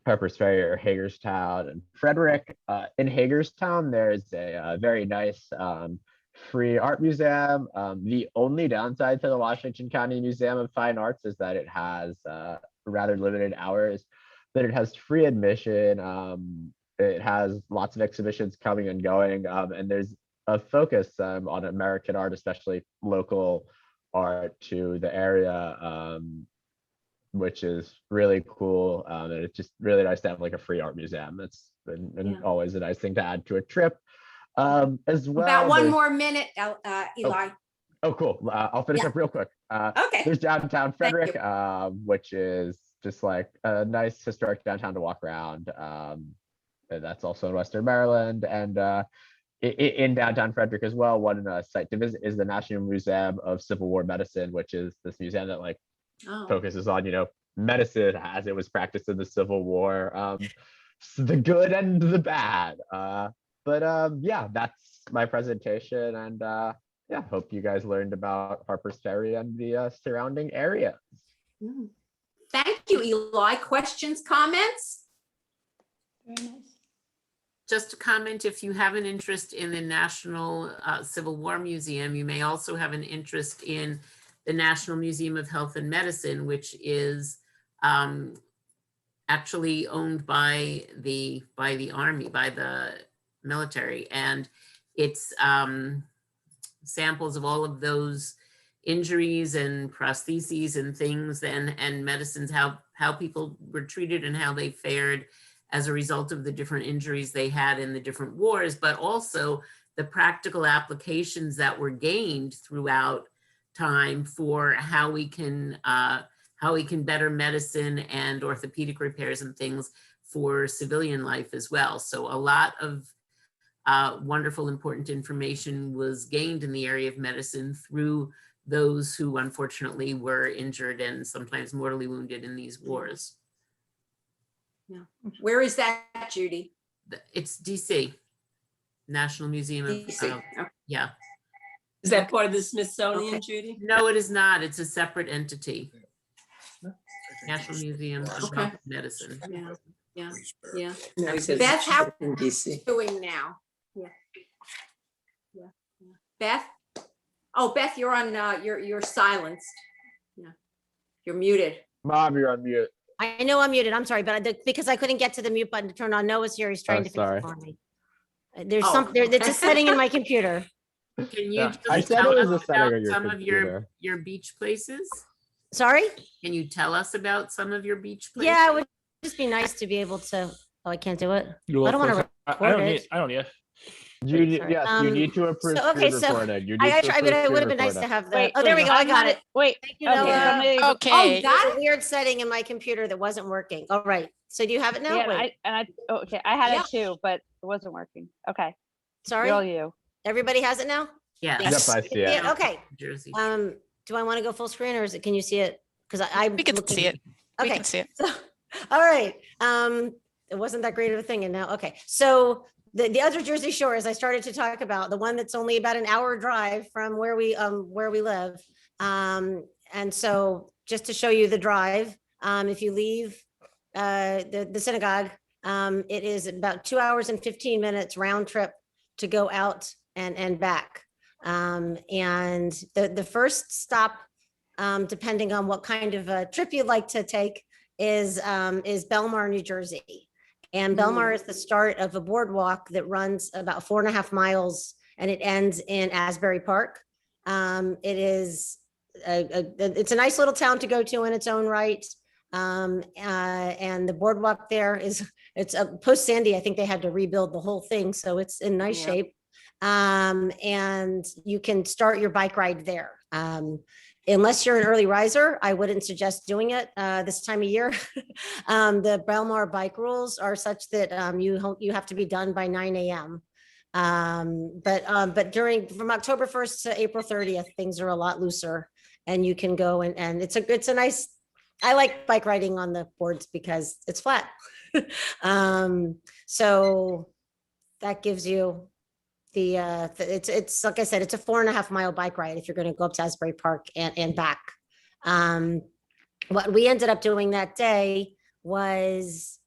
Harpers Ferry or Hagerstown and Frederick. In Hagerstown, there's a very nice free art museum. The only downside to the Washington County Museum of Fine Arts is that it has rather limited hours, but it has free admission. It has lots of exhibitions coming and going, and there's a focus on American art, especially local art to the area, which is really cool. And it's just really nice to have like a free art museum. That's been always a nice thing to add to a trip. As well, About one more minute, Eli. Oh, cool. I'll finish up real quick. Okay. There's downtown Frederick, which is just like a nice historic downtown to walk around. And that's also in Western Maryland. And in downtown Frederick as well, one site to visit is the National Museum of Civil War Medicine, which is this museum that like focuses on, medicine as it was practiced in the Civil War, the good and the bad. Yeah, that's my presentation, and hope you guys learned about Harpers Ferry and the surrounding area. Thank you, Eli. Questions, comments? Very nice. Just a comment, if you have an interest in the National Civil War Museum, you may also have an interest in the National Museum of Health and Medicine, which is actually owned by the Army, by the military, and it's samples of all of those injuries and prostheses and things and medicines, how people were treated and how they fared as a result of the different injuries they had in the different wars, but also the practical applications that were gained throughout time for how we can better medicine and orthopedic repairs and things for civilian life as well. So a lot of wonderful, important information was gained in the area of medicine through those who unfortunately were injured and sometimes mortally wounded in these wars. Yeah. Where is that, Judy? It's DC, National Museum of, DC. yeah. Is that part of the Smithsonian, Judy? No, it is not. It's a separate entity. National Museum of Health and Medicine. Yeah. No, he says Beth, how it's in DC. doing now? Yeah. Beth? Oh, Beth, you're on, you're silenced. Yeah. You're muted. Mom, you're on mute. I know I'm muted. I'm sorry, but because I couldn't get to the mute button to turn on, Noah's here. He's trying to fix sorry. it for me. There's it's a setting in my computer. Can you Yeah, I just said tell it was us a setting about on your some of computer. your beach places? Sorry? Can you tell us about some of your beach places? Yeah, it would just be nice to be able to. Oh, I can't do it. I don't want to record it. I don't need it. Sorry. Yes, you need to approve okay, screen so recording. You need I to actually, approve it would screen have been nice to recording. have the. Wait, Oh, there we go. I got it. Wait. Thank you, Okay, Noah. somebody- Okay. got There's a weird setting in my computer that wasn't working. All right. So do you have it now? Yeah, Wait, I had Yeah. it too, but it wasn't working. Okay, sorry. you're all you. Everybody has it now? Yes. Yes. Yep, I see it. Yeah, okay. Jersey. Do I want to go full screen or can you see it? Because We can see it. We Okay. can see it. So, all right. It wasn't that great of a thing. And now, okay. So the other Jersey Shore, as I started to talk about, the one that's only about an hour drive from where we live. And so just to show you the drive, if you leave the synagogue, it is about 2 hours and 15 minutes round trip to go out and back. And the first stop, depending on what kind of a trip you'd like to take, is Belmar, New Jersey. And Belmar is the start of a boardwalk that runs about 4.5 miles, and it ends in Asbury Park. It is it's a nice little town to go to in its own right. And the boardwalk there it's a post Sandy. I think they had to rebuild the whole thing, so it's in nice Yeah. shape. And you can start your bike ride there. Unless you're an early riser, I wouldn't suggest doing it this time of year. The Belmar bike rules are such that you have to be done by 9 a.m. But from October 1st to April 30th, things are a lot looser, and you can go and it's a nice. I like bike riding on the boards because it's flat. So that gives you it's like I said, it's a 4.5 mile bike ride if you're going to go up to Asbury Park and back. What we ended up doing that day was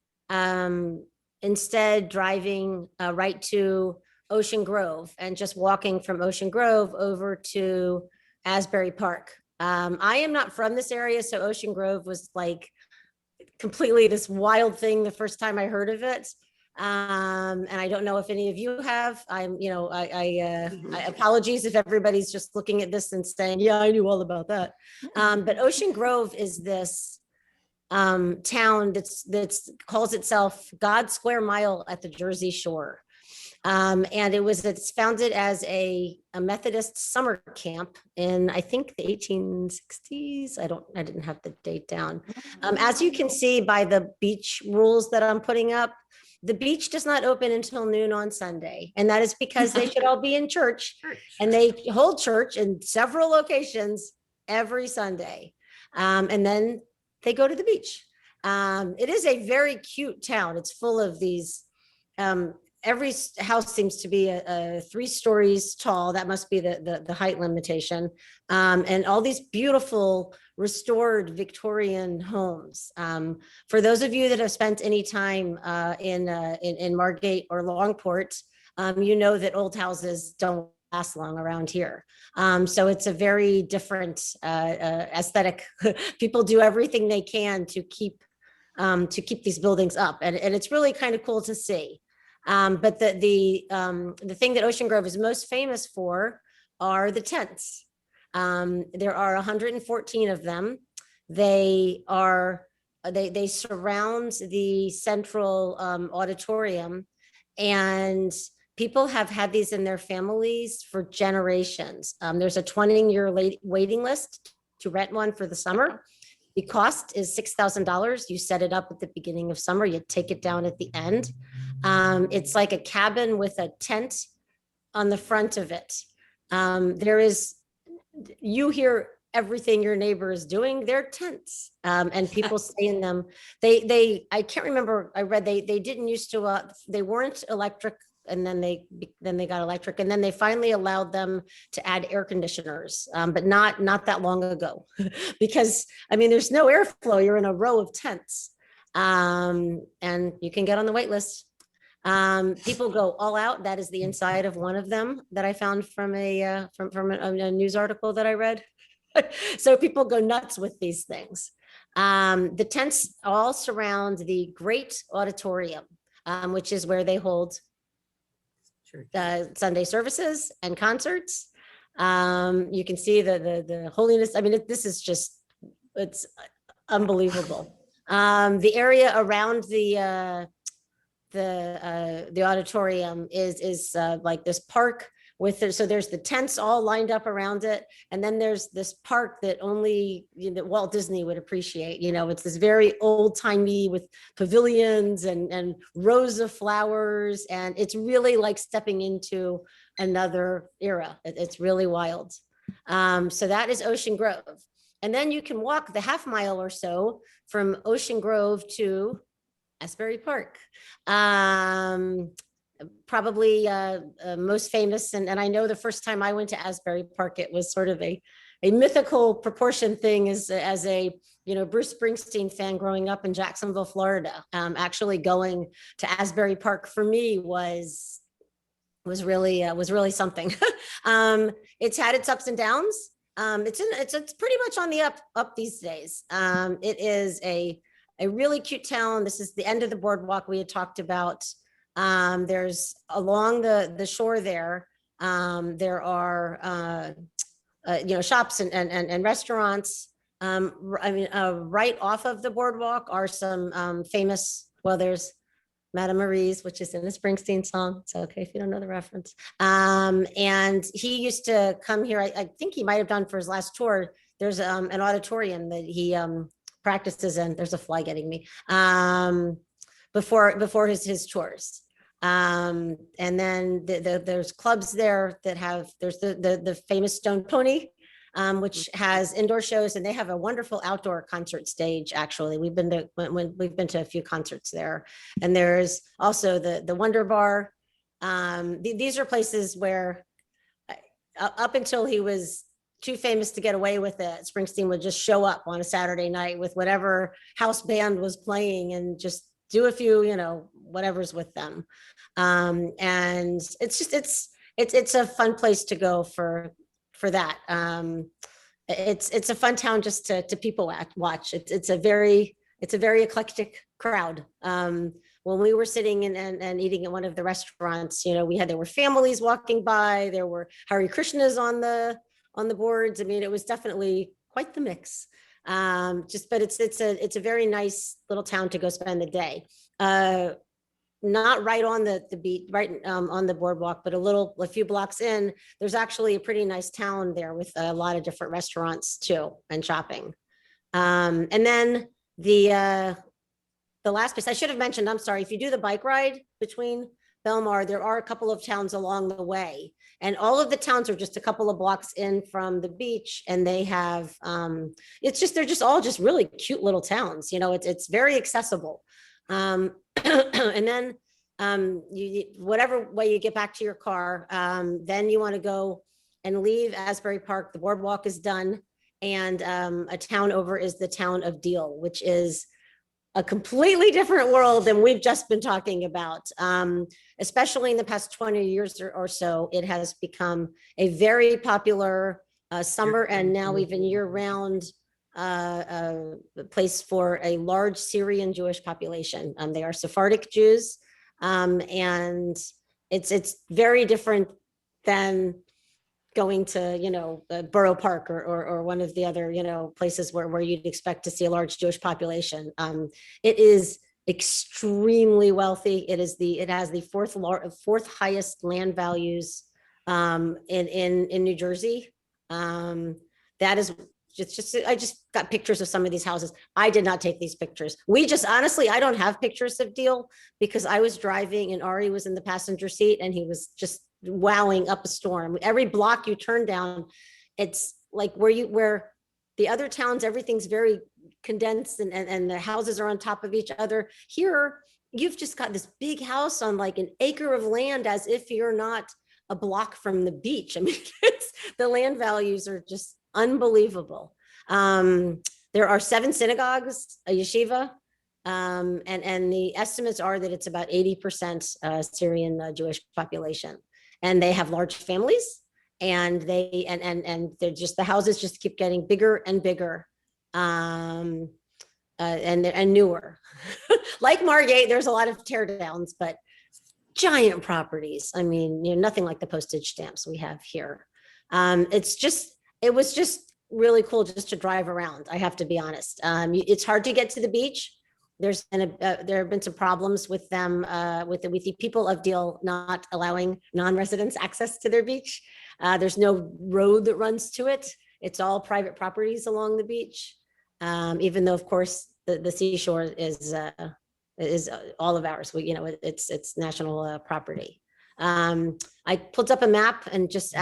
instead driving right to Ocean Grove and just walking from Ocean Grove over to Asbury Park. I am not from this area, so Ocean Grove was like completely this wild thing the first time I heard of it. And I don't know if any of you have. I apologies if everybody's just looking at this and saying, yeah, I knew all about that. But Ocean Grove is this town that's calls itself God Square Mile at the Jersey Shore. And it's founded as a Methodist summer camp in, I think, the 1860s. I didn't have the date down. As you can see by the beach rules that I'm putting up, the beach does not open until noon on Sunday. And that is because they should all be in church, and they hold church in several locations every Sunday. And then they go to the beach. It is a very cute town. It's full of these, every house seems to be a 3 stories tall. That must be the height limitation. And all these beautiful restored Victorian homes. For those of you that have spent any time in Margate or Longport, you know that old houses don't last long around here. So it's a very different aesthetic. People do everything they can to keep these buildings up, and it's really kind of cool to see. But the thing that Ocean Grove is most famous for are the tents. There are 114 of them. They surround the central auditorium, and people have had these in their families for generations. There's a 20-year waiting list to rent one for the summer. The cost is $6,000. You set it up at the beginning of summer, you take it down at the end. It's like a cabin with a tent on the front of it. You hear everything your neighbor is doing. They're tents, and people stay in them. I can't remember, I read they didn't used to, they weren't electric, and then they got electric, and then they finally allowed them to add air conditioners, but not that long ago, because I mean, there's no airflow. You're in a row of tents, and you can get on the wait list. People go all out. That is the inside of one of them that I found from a news article that I read. So people go nuts with these things. The tents all surround the great auditorium, which is where they hold Sunday services and concerts. You can see the holiness. I mean, this is just, it's unbelievable. The area around the auditorium is like this park so there's the tents all lined up around it, and then there's this park that only Walt Disney would appreciate. It's this very old timey with pavilions and rows of flowers, and it's really like stepping into another era. It's really wild. So that is Ocean Grove, and then you can walk the half mile or so from Ocean Grove to Asbury Park. Probably most famous, and I know the first time I went to Asbury Park, it was sort of a mythical proportion thing as a Bruce Springsteen fan growing up in Jacksonville, Florida. Actually going to Asbury Park for me was really something. It's had its ups and downs. It's pretty much on the up these days. It is a really cute town. This is the end of the boardwalk we had talked about. There's along the shore there. There are shops and restaurants. Right off of the boardwalk are some famous, well, there's Madame Marie's, which is in the Springsteen song. It's okay if you don't know the reference. And he used to come here. I think he might have done for his last tour. There's an auditorium that he practices in. There's a fly getting me. Before his tours. And then there's clubs there that have, there's the famous Stone Pony, which has indoor shows, and they have a wonderful outdoor concert stage. Actually, we've been to a few concerts there, and there's also the Wonder Bar. These are places where up until he was too famous to get away with it, Springsteen would just show up on a Saturday night with whatever house band was playing and just do a few, whatever's with them. And it's a fun place to go for that. It's a fun town just to people watch. It's a very eclectic crowd. When we were sitting and eating at one of the restaurants, there were families walking by, there were Hare Krishnas on the boards. I mean, it was definitely quite the mix. But it's a very nice little town to go spend the day. Not right on the beach, right on the boardwalk, but a few blocks in, there's actually a pretty nice town there with a lot of different restaurants too and shopping. And then the last place I should have mentioned, I'm sorry, if you do the bike ride between Belmar, there are a couple of towns along the way, and all of the towns are just a couple of blocks in from the beach, and they have they're just all just really cute little towns. It's very accessible. And then whatever way you get back to your car, then you want to go and leave Asbury Park. The boardwalk is done, and a town over is the town of Deal, which is a completely different world than we've just been talking about. Especially in the past 20 years or so, it has become a very popular summer and now even year-round place for a large Syrian Jewish population. They are Sephardic Jews, and it's very different than going to Borough Park or one of the other places where you'd expect to see a large Jewish population. It is extremely wealthy. It has the fourth highest land values in New Jersey. That is I just got pictures of some of these houses. I did not take these pictures. Honestly, I don't have pictures of Deal because I was driving and Ari was in the passenger seat and he was just wowing up a storm. Every block you turn down, it's like where the other towns, everything's very condensed and the houses are on top of each other. Here, you've just got this big house on like an acre of land as if you're not a block from the beach. I mean, the land values are just unbelievable. There are 7 synagogues, a yeshiva, and the estimates are that it's about 80% Syrian Jewish population, and they have large families, and they're just, the houses just keep getting bigger and bigger, and newer. Like Margate, there's a lot of tear downs, but giant properties. I mean, nothing like the postage stamps we have here. It was just really cool just to drive around. I have to be honest. It's hard to get to the beach. There have been some problems with them, with the people of Deal not allowing non-residents access to their beach. There's no road that runs to it. It's all private properties along the beach. Even though, of course, the seashore is all of ours. It's national property. I pulled up a map and just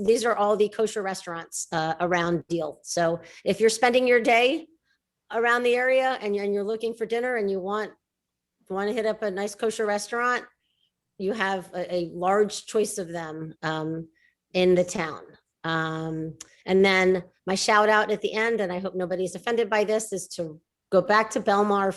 these are all the kosher restaurants around Deal. So if you're spending your day around the area and you're looking for dinner and you want to hit up a nice kosher restaurant, you have a large choice of them in the town. And then my shout out at the end, and I hope nobody's offended by this, is to go back to Belmar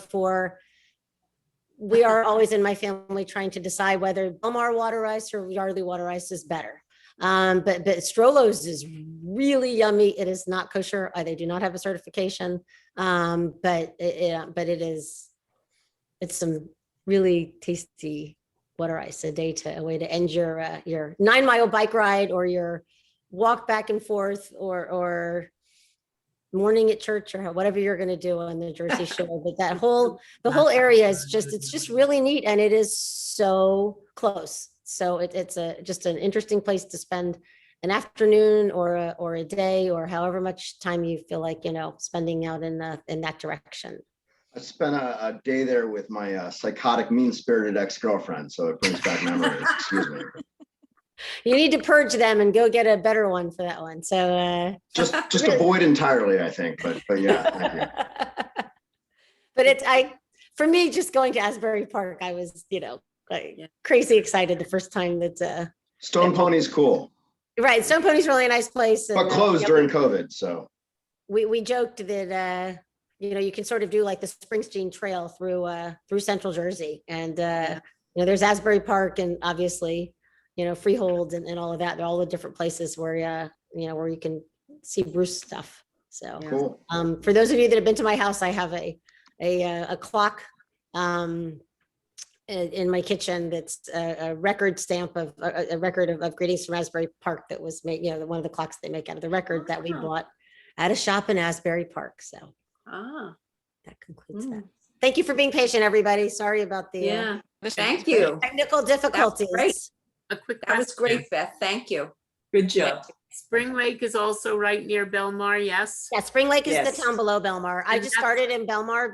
we are always in my family trying to decide whether Belmar water ice or Yardley water ice is better. But Strollo's is really yummy. It is not kosher. They do not have a certification, but it's some really tasty water ice. A way to end your 9-mile bike ride or your walk back and forth or morning at church or whatever you're going to do on the Jersey Shore. But the whole area is it's just really neat, and it is so close. So it's just an interesting place to spend an afternoon or a day, or however much time you feel like, spending out in that direction. I spent a day there with my psychotic, mean-spirited ex-girlfriend, so it brings back memories. Excuse me. You need to purge them and go get a better one for that one. So just avoid entirely, I think. But yeah, thank you. But for me, just going to Asbury Park, I was crazy excited the first time that Stone Pony's cool. Right, Stone Pony's really a nice place, But closed during COVID, so we joked that you can sort of do like the Springsteen Trail through Central Jersey, and there's Asbury Park, and obviously Freehold and all of that. They're all the different places where where you can see Bruce stuff. So cool. For those of you that have been to my house, I have a clock in my kitchen that's a record stamp of a record of greetings from Asbury Park that was made, one of the clocks they make out of the record that we bought at a shop in Asbury Park. So that concludes that. Thank you for being patient, everybody. Sorry about the thank you. Technical difficulties. A quick That was question. great, Beth. Thank you. Good job. Spring Lake is also right near Belmar, yes? Yeah, Spring Lake is Yes. the town below Belmar. I And just that's- started in Belmar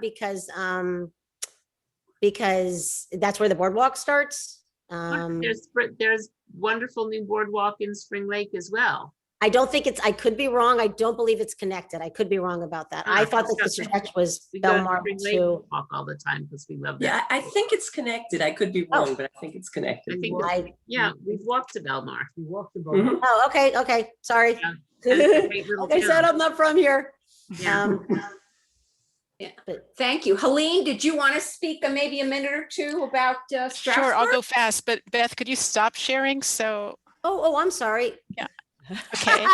because that's where the boardwalk starts. There's wonderful new boardwalk in Spring Lake as well. I don't think I could be wrong. I don't believe it's connected. I could be wrong about that. I thought that the Okay. stretch was We go to Belmar Spring Lake to. walk all the time because we love Yeah, that. I think it's connected. I could be wrong, but I think it's I connected. think, yeah, we've walked to Belmar. Mhm. Oh, okay. Sorry. Yeah. And it's a great little Like I said, town. I'm not from here. Yeah. Thank you. Helene, did you want to speak maybe a minute or two about Strasburg? Sure, I'll go fast, but Beth, could you stop sharing? So, Oh, I'm sorry. okay,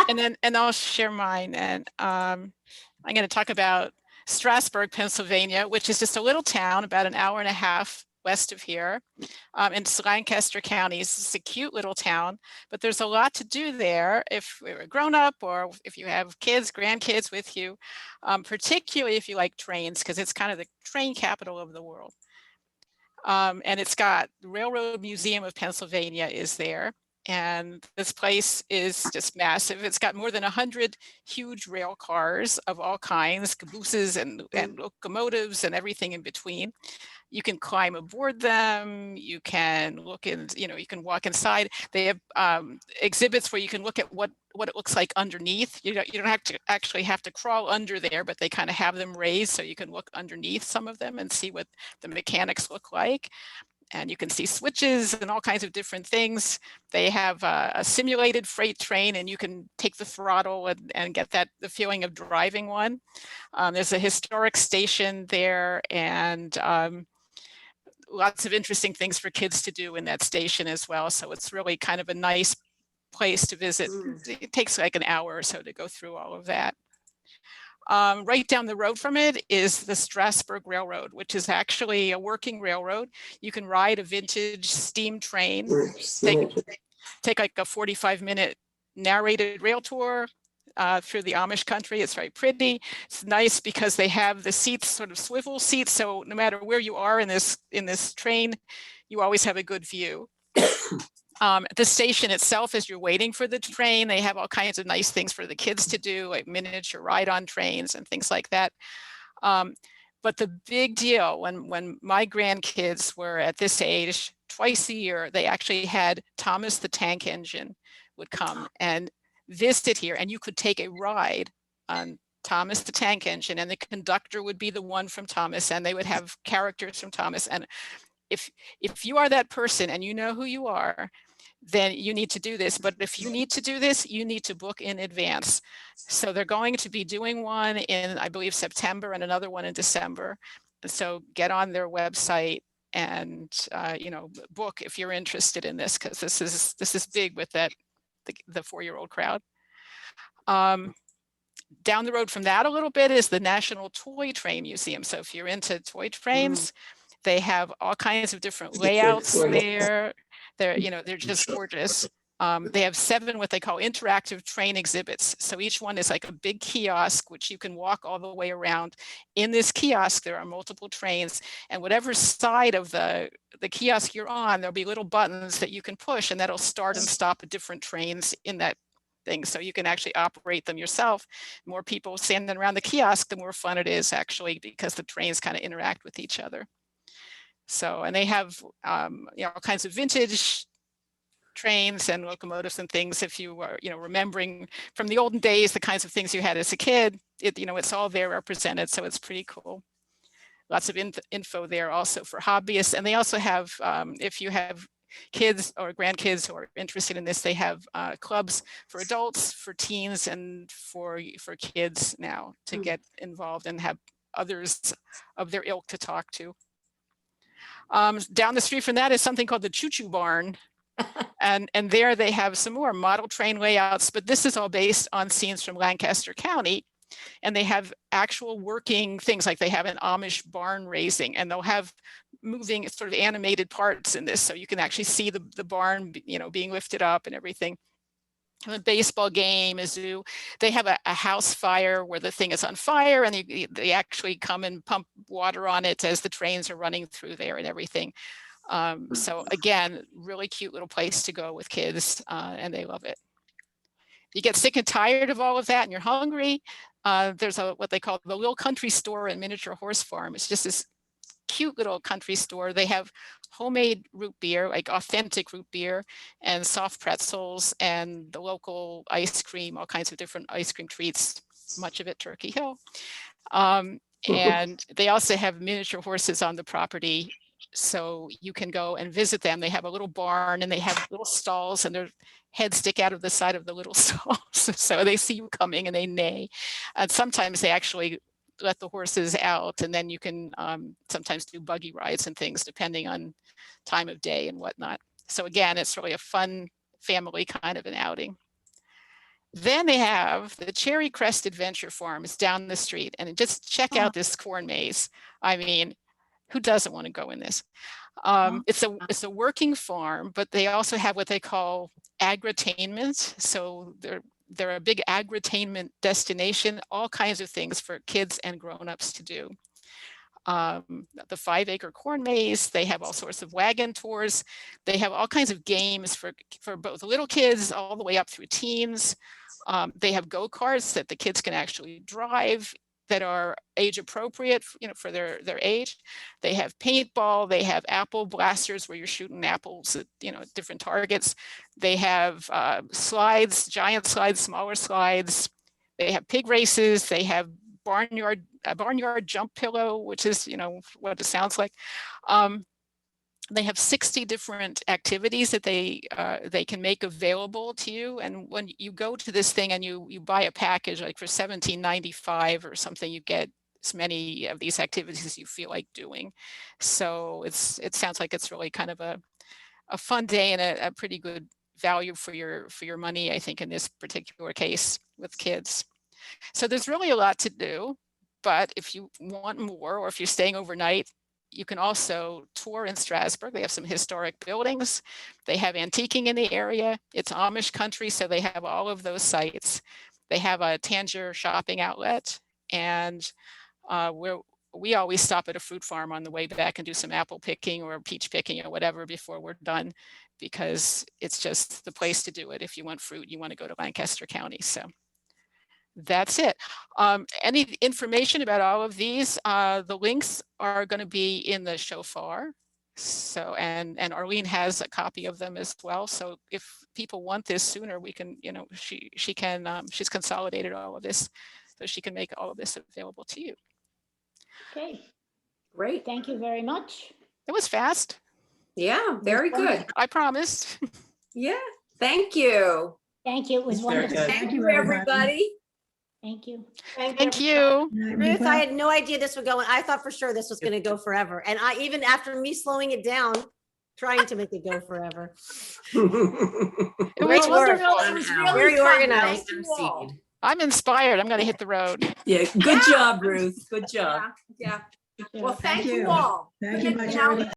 and I'll share mine. And I'm going to talk about Strasburg, Pennsylvania, which is just a little town about an hour and a half west of here. It's Lancaster County. It's a cute little town, but there's a lot to do there if you're a grown up or if you have kids, grandkids with you, particularly if you like trains, because it's kind of the train capital of the world. And it's got the Railroad Museum of Pennsylvania is there. And this place is just massive. It's got more than 100 huge rail cars of all kinds, cabooses and locomotives and everything in between. You can climb aboard them. You can look in, you can walk inside. They have exhibits where you can look at what it looks like underneath. You don't have to actually have to crawl under there, but they kind of have them raised so you can look underneath some of them and see what the mechanics look like. And you can see switches and all kinds of different things. They have a simulated freight train, and you can take the throttle and get the feeling of driving one. There's a historic station there, and lots of interesting things for kids to do in that station as well. So it's really kind of a nice place to visit. It takes like an hour or so to go through all of that. Right down the road from it is the Strasburg Railroad, which is actually a working railroad. You can ride a vintage steam train, take like a 45-minute narrated rail tour through the Amish country. It's very pretty. It's nice because they have the seats, sort of swivel seats. So no matter where you are in this train, you always have a good view. The station itself, as you're waiting for the train, they have all kinds of nice things for the kids to do, like miniature ride-on trains and things like that. But the big deal, when my grandkids were at this age, twice a year, they actually had Thomas the Tank Engine would come and visit here, and you could take a ride on Thomas the Tank Engine, and the conductor would be the one from Thomas, and they would have characters from Thomas. And if you are that person and you know who you are, then you need to do this. But if you need to do this, you need to book in advance. So they're going to be doing one in, I believe, September and another one in December. So get on their website and book if you're interested in this, because this is big with the 4-year-old crowd. Down the road from that a little bit is the National Toy Train Museum. So if you're into toy trains, they have all kinds of different layouts there. They're just gorgeous. They have 7 what they call interactive train exhibits. So each one is like a big kiosk, which you can walk all the way around. In this kiosk, there are multiple trains, and whatever side of the kiosk you're on, there'll be little buttons that you can push, and that'll start and stop different trains in that thing. So you can actually operate them yourself. More people standing around the kiosk, the more fun it is actually, because the trains kind of interact with each other. So, and they have you know, all kinds of vintage trains and locomotives and things. If you are, you know, remembering from the olden days, the kinds of things you had as a kid, you know, it's all there represented. So it's pretty cool. Lots of info there also for hobbyists. And they also have, if you have kids or grandkids who are interested in this, they have clubs for adults, for teens, and for kids now to get involved and have others of their ilk to talk to. Down the street from that is something called the Choo Choo Barn. And there they have some more model train layouts, but this is all based on scenes from Lancaster County. And they have actual working things, like they have an Amish barn raising, and they'll have moving sort of animated parts in this. So you can actually see the barn, you know, being lifted up and everything. A baseball game, a zoo. They have a house fire where the thing is on fire, and they actually come and pump water on it as the trains are running through there and everything. So again, really cute little place to go with kids, and they love it. You get sick and tired of all of that and you're hungry, there's what they call the Little Country Store and Miniature Horse Farm. It's just this cute little country store. They have homemade root beer, like authentic root beer, and soft pretzels, and the local ice cream, all kinds of different ice cream treats, much of it Turkey Hill. And they also have miniature horses on the property, so you can go and visit them. They have a little barn, and they have little stalls, and their heads stick out of the side of the little stalls. So they see you coming and they neigh. And sometimes they actually let the horses out, and then you can sometimes do buggy rides and things depending on time of day and whatnot. So again, it's really a fun family kind of an outing. Then they have the Cherry Crest Adventure Farms down the street, and just check out this corn maze. I mean, who doesn't want to go in this? It's a working farm, but they also have what they call agritainment. So they're a big agritainment destination, all kinds of things for kids and grown-ups to do. The 5-acre corn maze, they have all sorts of wagon tours. They have all kinds of games for both little kids all the way up through teens. They have go-karts that the kids can actually drive that are age appropriate, you know, for their age. They have paintball, they have apple blasters where you're shooting apples at, you know, different targets. They have slides, giant slides, smaller slides. They have pig races. They have a barnyard jump pillow, which is, you know, what it sounds like. They have 60 different activities that they can make available to you. And when you go to this thing and you buy a package, like for $17.95 or something, you get as many of these activities as you feel like doing. So it sounds like it's really kind of a fun day and a pretty good value for your money, I think, in this particular case with kids. So there's really a lot to do, but if you want more, or if you're staying overnight, you can also tour in Strasburg. They have some historic buildings. They have antiquing in the area. It's Amish country, so they have all of those sites. They have a Tanger shopping outlet, and we always stop at a fruit farm on the way back and do some apple picking or peach picking or whatever before we're done, because it's just the place to do it. If you want fruit, you want to go to Lancaster County. So that's it. Any information about all of these, the links are going to be in the shofar. So, and Arlene has a copy of them as well. So if people want this sooner, we can, you know, she can, she's consolidated all of this, so she can make all of this available to you. Okay, Great. thank you very much. It was fast. Yeah, very good. I promised. Yeah, thank you. Thank you. It was Very wonderful. good. Thank you, everybody. Thank you. Thank you. Ruth, I had no idea this would go, and I thought for sure this was going to go forever. And I, even after me slowing it down, trying to make it go forever. It was Great work. wonderful. It was really Very fun. organized. Thank you all. I'm inspired. I'm going to hit the road. Yeah, good job, Ruth. Good job. Yeah. Yeah. Well, thank you all. Thank you much, Now- everybody.